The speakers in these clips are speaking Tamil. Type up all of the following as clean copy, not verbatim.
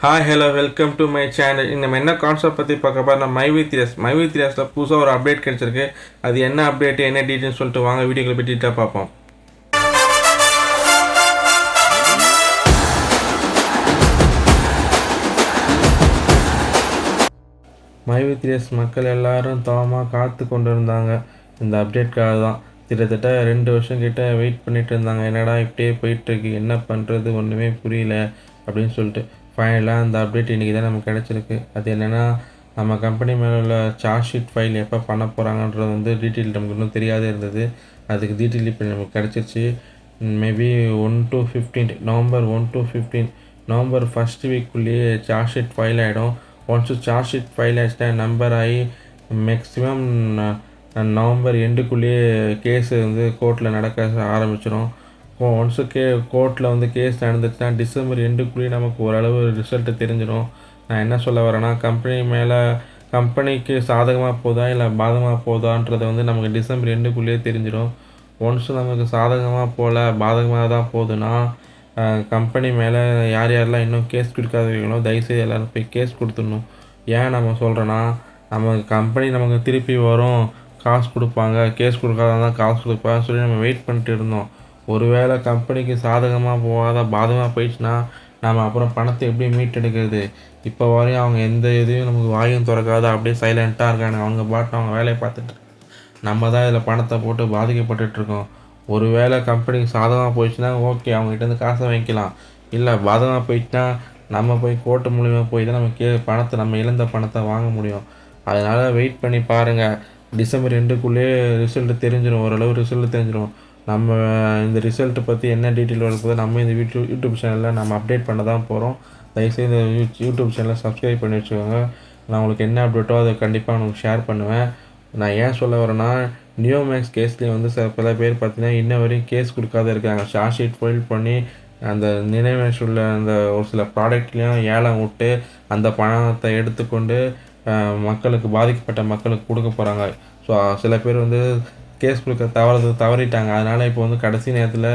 Hi hello welcome to my channel. நம்ம என்ன கான்செப்ட் பற்றி பார்க்க போகிறோம். மைவி3எஸில் புதுசாக ஒரு அப்டேட் கிடச்சிருக்கு. அது என்ன அப்டேட்டு என்ன டீட்டெயில்ஸ் சொல்லிட்டு வாங்க வீடியோக்களை பற்றி டீட்டெயிலாக பார்ப்போம். மைவி3எஸ் மக்கள் எல்லாரும் தவமாக காத்து கொண்டு இருந்தாங்க. இந்த அப்டேட்காக தான் கிட்டத்தட்ட 2 வருஷம் கிட்ட வெயிட் பண்ணிட்டு இருந்தாங்க. என்னடா இப்படியே போயிட்டுருக்கு, என்ன பண்ணுறது ஒன்றுமே புரியல அப்படின்னு சொல்லிட்டு ஃபைனலாக அந்த அப்டேட் இன்றைக்கி தான் நமக்கு கிடச்சிருக்கு. அது என்னென்னா, நம்ம கம்பெனி மேலே உள்ள சார்ஜ் ஷீட் ஃபைல் எப்போ பண்ண போகிறாங்கன்றது டீட்டெயில் நமக்கு இன்னும் தெரியாதே இருந்தது. அதுக்கு டீட்டெயில் இப்போ நமக்கு கிடச்சிருச்சு. Maybe 1 to 15 November 1 to 15 November first வீக்குள்ளேயே சார்ஜ் ஷீட் ஃபைல் ஆகிடும். ஒன்ஸு சார்ஜ் ஷீட் ஃபைல் ஆகிடுச்சுன்னா நம்பர் ஆகி மேக்ஸிமம் நவம்பர் எண்டுக்குள்ளேயே கேஸு கோர்ட்டில் நடக்க ஆரம்பிச்சிடும். ஒன்ஸு கோர்ட்டில் கேஸ் நடந்துச்சுன்னா டிசம்பர் எண்டுக்குள்ளேயே நமக்கு ஓரளவு ரிசல்ட்டு தெரிஞ்சிடும். நான் என்ன சொல்ல வரேன்னா, கம்பெனிக்கு சாதகமாக போதா இல்லை பாதகமாக போதான்றது நமக்கு டிசம்பர் எண்டுக்குள்ளேயே தெரிஞ்சிடும். ஒன்ஸு நமக்கு சாதகமாக போகல பாதகமாக தான் போகுதுன்னா, கம்பெனி மேலே யாரெல்லாம் இன்னும் கேஸ் கொடுக்காதவங்களோ தயவுசெய்து எல்லோரும் போய் கேஸ் கொடுத்துடணும். ஏன் நம்ம சொல்கிறேன்னா, நம்ம கம்பெனி நமக்கு திருப்பி வரும், காசு கொடுப்பாங்க, கேஸ் கொடுக்காதான் காசு கொடுப்பாங்கன்னு சொல்லி நம்ம வெயிட் பண்ணிட்டு இருந்தோம். ஒருவேளை கம்பெனிக்கு சாதகமாக போகாத பாதகமாக போயிடுச்சுன்னா நம்ம அப்புறம் பணத்தை எப்படி மீட்டெடுக்கிறது? இப்போ வரையும் அவங்க எந்த இதையும் நமக்கு வாயும் திறக்காத அப்படியே சைலண்ட்டாக இருக்காங்க. அவங்க பாட்டு அவங்க வேலையை பார்த்துட்டு நம்ம தான் இதில் பணத்தை போட்டு பாதிக்கப்பட்டுருக்கோம். ஒரு வேளை கம்பெனிக்கு சாதகமாக போயிடுச்சுன்னா ஓகே, அவங்ககிட்டருந்து காசை வாங்கிக்கலாம். இல்லை பாதகமாக போயிடுச்சுன்னா நம்ம போய் கோர்ட்டு மூலிமா போய் தான் நம்ம நம்ம இழந்த பணத்தை வாங்க முடியும். அதனால் வெயிட் பண்ணி பாருங்கள். டிசம்பர் 2க்குள்ளேயே ரிசல்ட்டு தெரிஞ்சிடும், ஓரளவு ரிசல்ட்டு தெரிஞ்சிடும். நம்ம இந்த ரிசல்ட்டை பற்றி என்ன டீட்டெயில் வரப்போது நம்ம இந்த யூடியூப் சேனலில் நம்ம அப்டேட் பண்ண தான் போகிறோம். தயவுசெய்து இந்த யூடியூப் சேனலை சப்ஸ்கிரைப் பண்ணி வச்சுக்கோங்க. நான் உங்களுக்கு என்ன அப்டேட்டோ அதை கண்டிப்பாக உங்களுக்கு ஷேர் பண்ணுவேன். நான் ஏன் சொல்ல வரேன்னா, நியோமேக்ஸ் கேஸ்லேயும் பல பேர் பார்த்தீங்கன்னா இன்ன வரையும் கேஸ் கொடுக்காத இருக்காங்க. சார்ஜ் ஷீட் ஃபைல் பண்ணி அந்த உள்ள அந்த ஒரு சில ப்ராடக்ட்லேயும் ஏலம் விட்டு அந்த பணத்தை எடுத்துக்கொண்டு மக்களுக்கு பாதிக்கப்பட்ட மக்களுக்கு கொடுக்க போகிறாங்க. ஸோ சில பேர் கேஸ் கொடுக்க தவறிட்டாங்க. அதனால் இப்போ கடைசி நேரத்தில்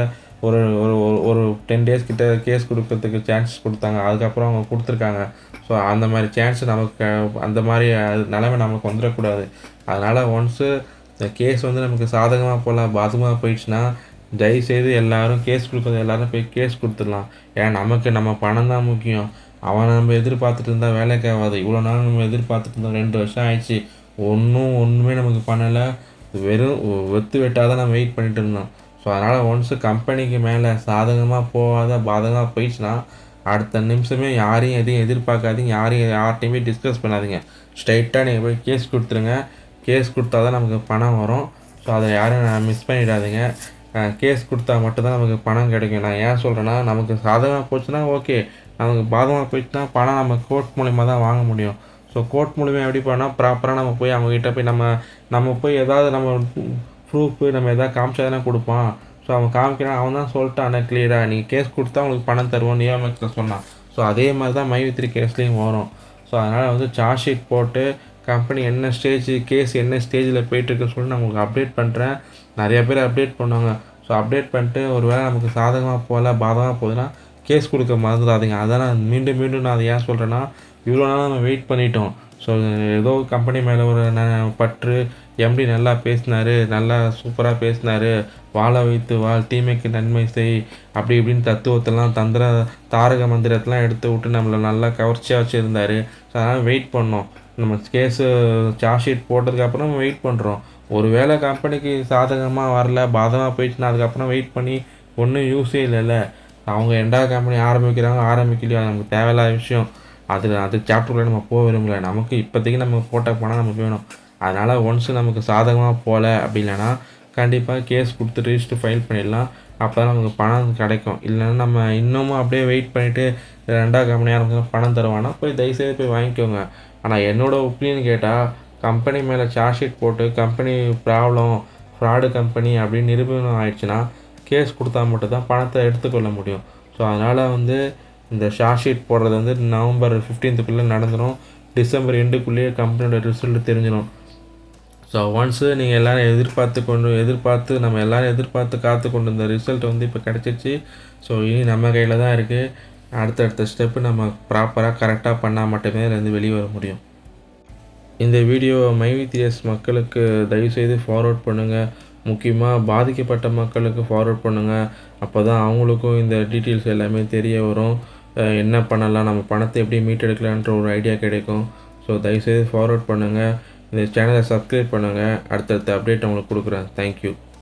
ஒரு ஒரு ஒரு 10 days கிட்ட கேஸ் கொடுக்கறதுக்கு சான்சஸ் கொடுத்தாங்க. அதுக்கப்புறம் அவங்க கொடுத்துருக்காங்க. ஸோ அந்த மாதிரி சான்ஸ் நமக்கு அந்த மாதிரி நிலைமை நமக்கு வந்துடக்கூடாது. அதனால் ஒன்ஸு இந்த கேஸ் நமக்கு சாதகமாக போகலாம் பாதகமாக போயிடுச்சுன்னா தயவுசெய்து எல்லோரும் கேஸ் கொடுக்குறது எல்லோரும் போய் கேஸ் கொடுத்துடலாம். ஏன்னா நமக்கு நம்ம பணம் தான் முக்கியம். அவனை நம்ம எதிர்பார்த்துட்டு இருந்தால் வேலைக்கு ஆகாது. இவ்வளோ நாள் நம்ம எதிர்பார்த்துட்டு இருந்தோம், 2 வருஷம் ஆயிடுச்சு, ஒன்றுமே நமக்கு பண்ணலை, வெறும் வெத்து வெட்டாக தான் நம்ம வெயிட் பண்ணிட்டு இருந்தோம். ஸோ அதனால் ஒன்ஸு கம்பெனிக்கு மேலே சாதகமாக போகாத பாதகமாக போயிடுச்சுன்னா அடுத்த நிமிஷமே யாரையும் எதையும் எதிர்பார்க்காதீங்க, யார்ட்டையுமே டிஸ்கஸ் பண்ணாதீங்க. ஸ்ட்ரைட்டாக நீங்கள் போய் கேஸ் கொடுத்துருங்க. கேஸ் கொடுத்தா தான் நமக்கு பணம் வரும். ஸோ அதை யாரும் மிஸ் பண்ணிடாதீங்க. கேஸ் கொடுத்தா மட்டும்தான் நமக்கு பணம் கிடைக்கும். நான் ஏன் சொல்கிறேன்னா, நமக்கு சாதகமாக போச்சுன்னா ஓகே, நமக்கு பாதகமாக போயிடுச்சுன்னா பணம் நம்ம கோர்ட் மூலிமா தான் வாங்க முடியும். ஸோ கோர்ட் மூலிமா எப்படி பண்ணால் ப்ராப்பராக நம்ம போய் அவங்ககிட்ட போய் நம்ம போய் ஏதாவது நம்ம ப்ரூஃபு நம்ம எதாவது காமிச்சா தானே கொடுப்பான். ஸோ அவன் காமிக்கிறான், அவன் தான் சொல்லிட்டான் கிளியராக, நீங்கள் கேஸ் கொடுத்தா உங்களுக்கு பணம் தருவோம் நியமத்தில் சொன்னான். ஸோ அதே மாதிரி தான் மைவி3 கேஸ்லேயும் வரும். ஸோ அதனால் சார்ஜ் ஷீட் போட்டு கம்பெனி என்ன கேஸ் என்ன ஸ்டேஜில் போயிட்டுருக்குன்னு சொல்லி நான் உங்களுக்கு அப்டேட் பண்ணுறேன். நிறைய பேர் அப்டேட் பண்ணுவாங்க. ஸோ அப்டேட் பண்ணிட்டு ஒரு வேளை நமக்கு சாதகமாக போகல பாதகமாக போகுதுன்னா கேஸ் கொடுக்க மறந்துடாதீங்க. அதான் நான் மீண்டும் நான் அதை ஏன் சொல்கிறேன்னா, இவ்வளோ நாள் நம்ம வெயிட் பண்ணிட்டோம். ஸோ ஏதோ கம்பெனி மேலே ஒரு பற்று, எம்டி நல்லா பேசினார், நல்லா சூப்பராக பேசினார், வாழ வைத்து வாழ் தீமைக்கு நன்மை செய் அப்படி இப்படின்னு தத்துவத்தெல்லாம் தாரக மந்திரத்தெல்லாம் எடுத்து விட்டு நம்மளை நல்லா கவர்ச்சியாக வச்சுருந்தார். ஸோ அதனால் வெயிட் பண்ணோம். நம்ம கேஸு சார்ஜ் ஷீட் போட்டதுக்கப்புறம் வெயிட் பண்ணுறோம். ஒரு வேளை கம்பெனிக்கு சாதகமாக வரல பாதகமாக போயிடுச்சுன்னா அதுக்கப்புறம் வெயிட் பண்ணி ஒன்றும் யூஸே இல்லைல்ல. அவங்க கம்பெனி ஆரம்பிக்கலையோ நமக்கு தேவையில்லாத விஷயம். அது சாப்டருக்குள்ளே நம்ம போக விரும்பல. நமக்கு இப்போதைக்கு நம்ம போட்ட பணம் நமக்கு வேணும். அதனால் ஒன்ஸு நமக்கு சாதகமாக போகல அப்படி இல்லைன்னா கண்டிப்பாக கேஸ் கொடுத்து ரிஜிஸ்டர் ஃபைல் பண்ணிடலாம். அப்போ தான் நமக்கு பணம் கிடைக்கும். இல்லைன்னா நம்ம இன்னமும் அப்படியே வெயிட் பண்ணிவிட்டு 2வது கம்பெனி ஆரம்பிச்சு பணம் தருவானா போய் தயவுசெய்து போய் வாங்கிக்கோங்க. ஆனால் என்னோடய ஒப்பீனியன் கேட்டால், கம்பெனி மேலே சார்ஜ் ஷீட் போட்டு கம்பெனி ஃப்ராடு கம்பெனி அப்படின்னு நிரூபணம் ஆயிடுச்சுன்னா கேஸ் கொடுத்தா மட்டும்தான் பணத்தை எடுத்துக்கொள்ள முடியும். ஸோ அதனால் இந்த சார்ஜ் ஷீட் போடுறது நவம்பர் 15க்குள்ளே நடந்துடும். டிசம்பர் எண்டுக்குள்ளேயே கம்பெனியோட ரிசல்ட் தெரிஞ்சிடும். ஸோ ஒன்ஸு நீங்கள் எல்லோரும் எதிர்பார்த்து காத்து கொண்டு இந்த ரிசல்ட் இப்போ கிடச்சிருச்சு. ஸோ இனி நம்ம கையில் தான் இருக்குது. அடுத்தடுத்த ஸ்டெப்பு நம்ம ப்ராப்பராக கரெக்டாக பண்ணால் மட்டுமே அதுலேருந்து வெளியே வர முடியும். இந்த வீடியோவை மைவித்திஎஸ் மக்களுக்கு தயவுசெய்து ஃபார்வர்ட் பண்ணுங்கள். முக்கியமாக பாதிக்கப்பட்ட மக்களுக்கு ஃபார்வர்ட் பண்ணுங்கள். அப்போ தான் அவங்களுக்கும் இந்த டீட்டெயில்ஸ் எல்லாமே தெரிய வரும். என்ன பண்ணலாம், நம்ம பணத்தை எப்படி மீட்டெடுக்கலான்ற ஒரு ஐடியா கிடைக்கும். ஸோ தயவுசெய்து ஃபார்வர்ட் பண்ணுங்கள். இந்த சேனலை சப்ஸ்கிரைப் பண்ணுங்கள். அடுத்தடுத்த அப்டேட் உங்களுக்கு கொடுக்குறேன். தேங்க்யூ.